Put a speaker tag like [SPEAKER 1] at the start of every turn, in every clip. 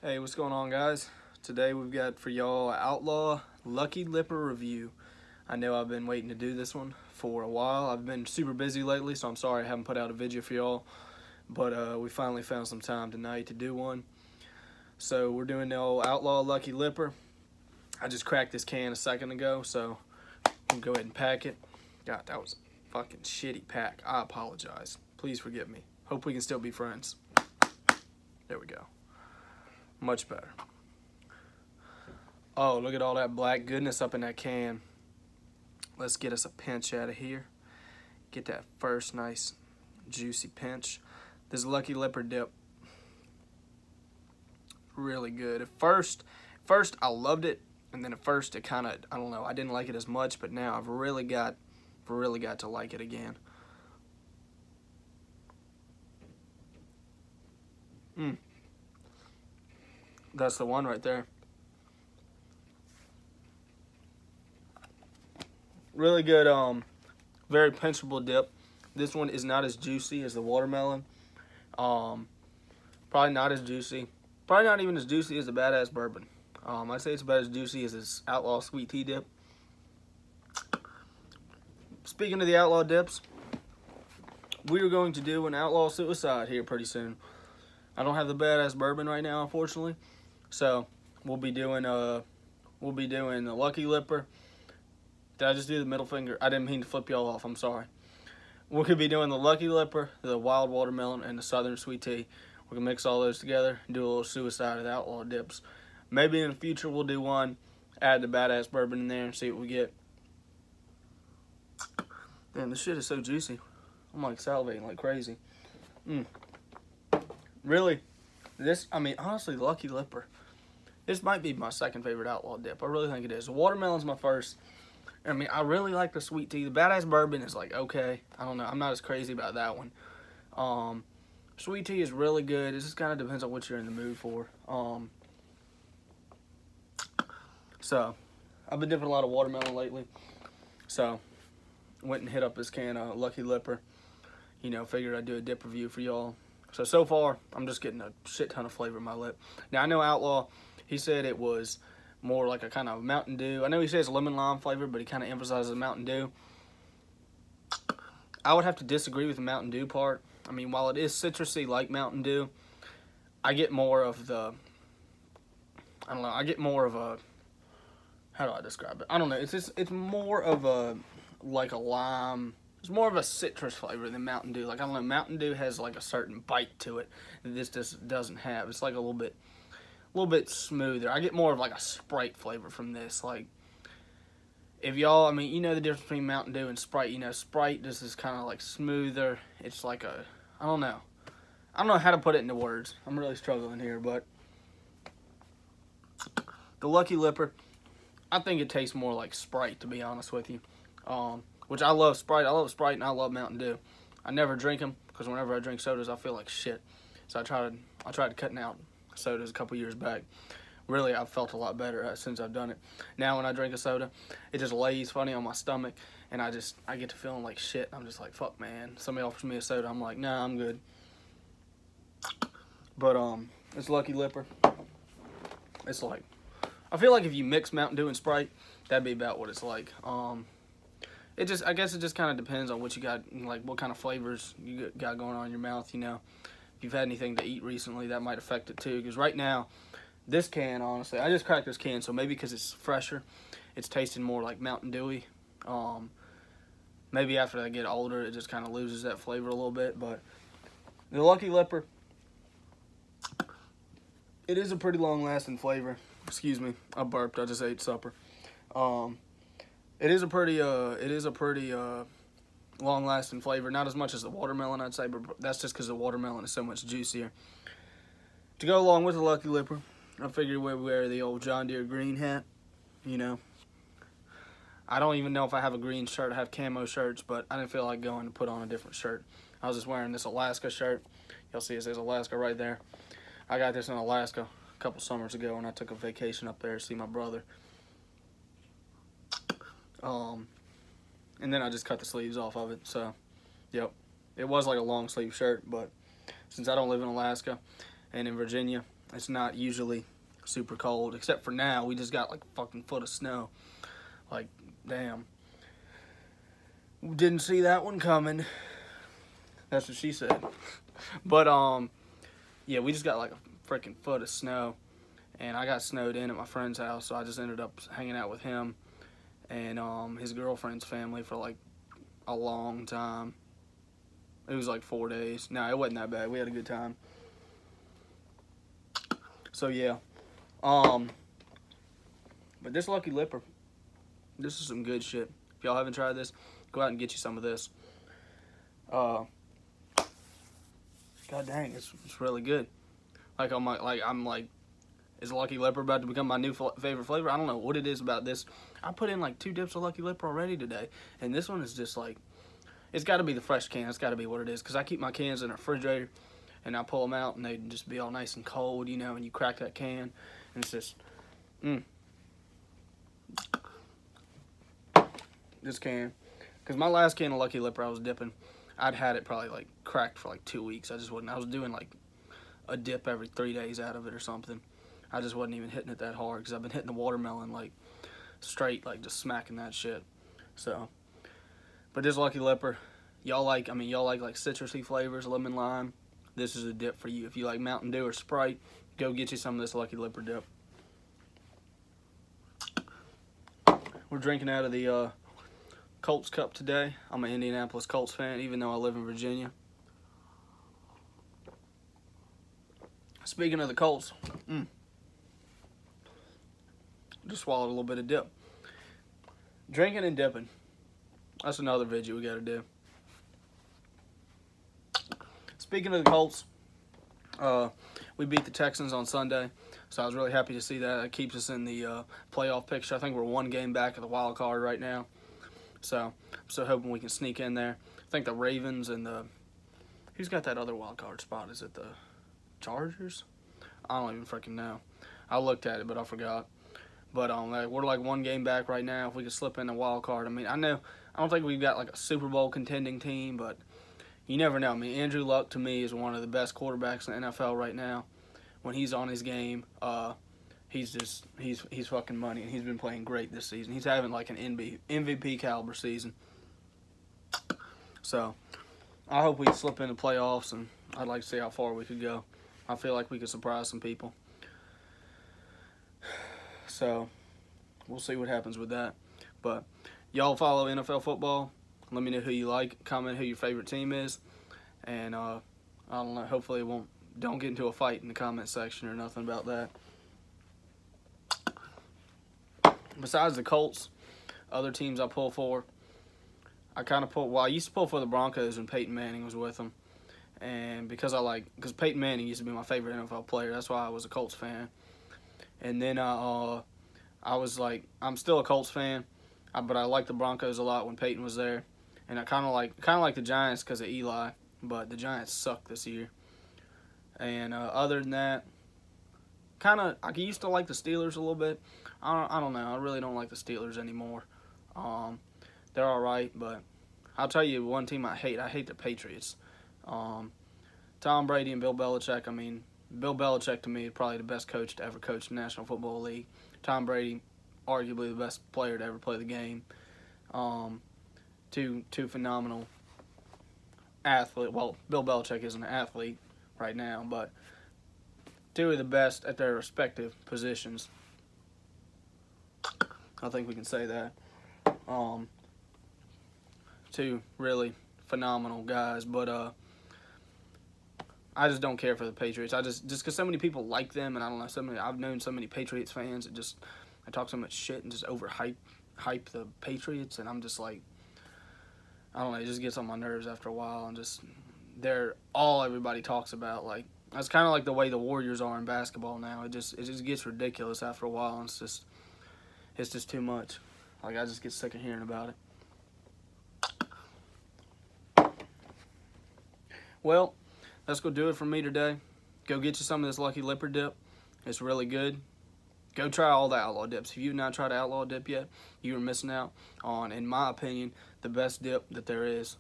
[SPEAKER 1] Hey, what's going on, guys? Today we've got for y'all Outlaw Lucky Lipper review. I know I've been waiting to do this one for a while. I've been super busy lately, so I'm sorry I haven't put out a video for y'all. But we finally found some time tonight to do one. So we're doing the old Outlaw Lucky Lipper. I just cracked this can a second ago, so we'll go ahead and pack it. God, that was a fucking shitty pack. I apologize. Please forgive me. Hope we can still be friends. There we go. Much better. Oh, look at all that black goodness up in that can. Let's get us a pinch out of here. Get that first nice juicy pinch. This Lucky Lipper dip, really good. At first I loved it, and then at first it kind of, I don't know, I didn't like it as much, but now I've really got to like it again. That's the one right there. Really good, very pinchable dip. This one is not as juicy as the watermelon. Probably not as juicy. Probably not even as juicy as the Badass Bourbon. I'd say it's about as juicy as this Outlaw Sweet Tea dip. Speaking of the Outlaw dips, we are going to do an Outlaw Suicide here pretty soon. I don't have the Badass Bourbon right now, unfortunately. So we'll be doing the Lucky Lipper. Did I just do the middle finger? I didn't mean to flip y'all off. I'm sorry. We could be doing the Lucky Lipper, the Wild Watermelon, and the Southern Sweet Tea. We can mix all those together and do a little Suicide of the Outlaw dips. Maybe in the future we'll do one, add the Badass Bourbon in there and see what we get. Damn, this shit is so juicy. I'm like salivating like crazy. Really, honestly, Lucky Lipper. This might be my second favorite Outlaw dip. I really think it is. The watermelon's my first. I really like the Sweet Tea. The Badass Bourbon is like, okay. I don't know. I'm not as crazy about that one. Sweet Tea is really good. It just kind of depends on what you're in the mood for. So, I've been dipping a lot of watermelon lately. So, went and hit up this can of Lucky Lipper. You know, figured I'd do a dip review for y'all. So far, I'm just getting a shit ton of flavor in my lip. Now, I know Outlaw, he said it was more like a kind of Mountain Dew. I know he says lemon lime flavor, but he kind of emphasizes Mountain Dew. I would have to disagree with the Mountain Dew part. I mean, while it is citrusy like Mountain Dew, I get more of the, I don't know, I get more of a, how do I describe it? I don't know, it's more of a, like a lime, it's more of a citrus flavor than Mountain Dew. Like, I don't know, Mountain Dew has like a certain bite to it that this just doesn't have. It's like a little bit smoother. I get more of like a Sprite flavor from this. Like, if y'all, you know the difference between Mountain Dew and Sprite. You know, Sprite just is kind of like smoother. It's like a, I don't know how to put it into words. I'm really struggling here, but the Lucky Lipper, I think it tastes more like Sprite, to be honest with you. Which I love Sprite. I love Sprite and I love Mountain Dew. I never drink them because whenever I drink sodas, I feel like shit. So I tried cutting out sodas a couple years back. Really, I've felt a lot better since I've done it. Now when I drink a soda, it just lays funny on my stomach, and I get to feeling like shit. I'm just like, fuck, man. Somebody offers me a soda, I'm like, nah, I'm good. But it's Lucky Lipper. It's like, I feel like if you mix Mountain Dew and Sprite, that'd be about what it's like. I guess it just kind of depends on what you got, like what kind of flavors you got going on in your mouth, you know. If you've had anything to eat recently, that might affect it too. Because right now, this can, honestly, I just cracked this can, so maybe because it's fresher, it's tasting more like Mountain Dewy. Maybe after I get older, it just kind of loses that flavor a little bit. But the Lucky Lipper, it is a pretty long-lasting flavor. Excuse me, I burped. I just ate supper. It is a pretty long-lasting flavor. Not as much as the watermelon, I'd say, but that's just because the watermelon is so much juicier. To go along with the Lucky Lipper, I figured we'd wear the old John Deere green hat, you know. I don't even know if I have a green shirt. I have camo shirts, but I didn't feel like going to put on a different shirt. I was just wearing this Alaska shirt. You'll see it says Alaska right there. I got this in Alaska a couple summers ago when I took a vacation up there to see my brother. And then I just cut the sleeves off of it. So, yep, it was like a long sleeve shirt, but since I don't live in Alaska and in Virginia, It's not usually super cold, except for now. We just got like a fucking foot of snow. Like, damn. Didn't see that one coming. That's what she said. But, yeah, we just got like a freaking foot of snow. And I got snowed in at my friend's house, so I just ended up hanging out with him and his girlfriend's family for like a long time. It was like 4 days. No, it wasn't that bad. We had a good time. So yeah. But this Lucky Lipper, this is some good shit. If y'all haven't tried this, go out and get you some of this. God dang, it's really good. Like I'm like, is Lucky Lipper about to become my new favorite flavor? I don't know what it is about this. I put in like 2 dips of Lucky Lipper already today, and this one is just like, it's got to be the fresh can. It's got to be what it is, because I keep my cans in the refrigerator, and I pull them out, and they just be all nice and cold, you know, and you crack that can, and it's just, This can, because my last can of Lucky Lipper I was dipping, I'd had it probably like cracked for like 2 weeks. I was doing like a dip every 3 days out of it or something. I just wasn't even hitting it that hard, because I've been hitting the watermelon like straight, like just smacking that shit. So, but this Lucky Lipper, y'all like citrusy flavors, lemon, lime. This is a dip for you. If you like Mountain Dew or Sprite, go get you some of this Lucky Lipper dip. We're drinking out of the Colts cup today. I'm an Indianapolis Colts fan, even though I live in Virginia. Speaking of the Colts, just swallowed a little bit of dip. Drinking and dipping. That's another video we gotta do. Speaking of the Colts, we beat the Texans on Sunday, so I was really happy to see that. It keeps us in the playoff picture. I think we're 1 game back of the wild card right now, so I'm so hoping we can sneak in there. I think the Ravens and who's got that other wild card spot? Is it the Chargers? I don't even freaking know. I looked at it, but I forgot. But we're like 1 game back right now. If we could slip in a wild card, I mean, I don't think we've got like a Super Bowl contending team, but you never know. I mean, Andrew Luck to me is one of the best quarterbacks in the NFL right now. When he's on his game, he's fucking money, and he's been playing great this season. He's having like an MVP caliber season. So I hope we slip in the playoffs, and I'd like to see how far we could go. I feel like we could surprise some people. So we'll see what happens with that. But y'all follow NFL football. Let me know who you like. Comment who your favorite team is. And I don't know. Hopefully don't get into a fight in the comment section or nothing about that. Besides the Colts, other teams I pull for, I used to pull for the Broncos when Peyton Manning was with them. And because Peyton Manning used to be my favorite NFL player, that's why I was a Colts fan. And then I was like, I'm still a Colts fan, but I liked the Broncos a lot when Peyton was there. And I kind of like the Giants because of Eli, but the Giants suck this year. And other than that, I used to like the Steelers a little bit. I don't know. I really don't like the Steelers anymore. They're all right, but I'll tell you one team I hate. I hate the Patriots. Tom Brady and Bill Belichick. I mean, Bill Belichick to me is probably the best coach to ever coach the National Football League. Tom Brady, arguably the best player to ever play the game. Two phenomenal athletes. Well, Bill Belichick isn't an athlete right now, but 2 of the best at their respective positions. I think we can say that. 2 really phenomenal guys, but I just don't care for the Patriots. Just because so many people like them, and I don't know, I've known so many Patriots fans that I talk so much shit and just hype the Patriots, and I'm just like, I don't know, it just gets on my nerves after a while, and they're all everybody talks about. Like, that's kind of like the way the Warriors are in basketball now. It just gets ridiculous after a while, and it's just too much. Like, I just get sick of hearing about it. Well, that's going to do it for me today. Go get you some of this Lucky Lipper dip. It's really good. Go try all the Outlaw dips. If you've not tried Outlaw dip yet, you are missing out on, in my opinion, the best dip that there is.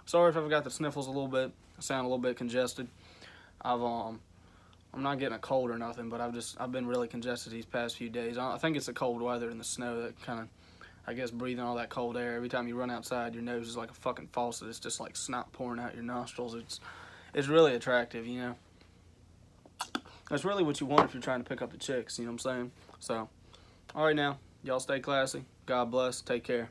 [SPEAKER 1] Sorry if I've got the sniffles a little bit. I sound a little bit congested. I've I'm not getting a cold or nothing, but I've been really congested these past few days. I think it's the cold weather and the snow that kind of, I guess, breathing all that cold air. Every time you run outside, your nose is like a fucking faucet. It's just like snot pouring out your nostrils. It's really attractive, you know. That's really what you want if you're trying to pick up the chicks, you know what I'm saying? So, all right now, y'all stay classy. God bless. Take care.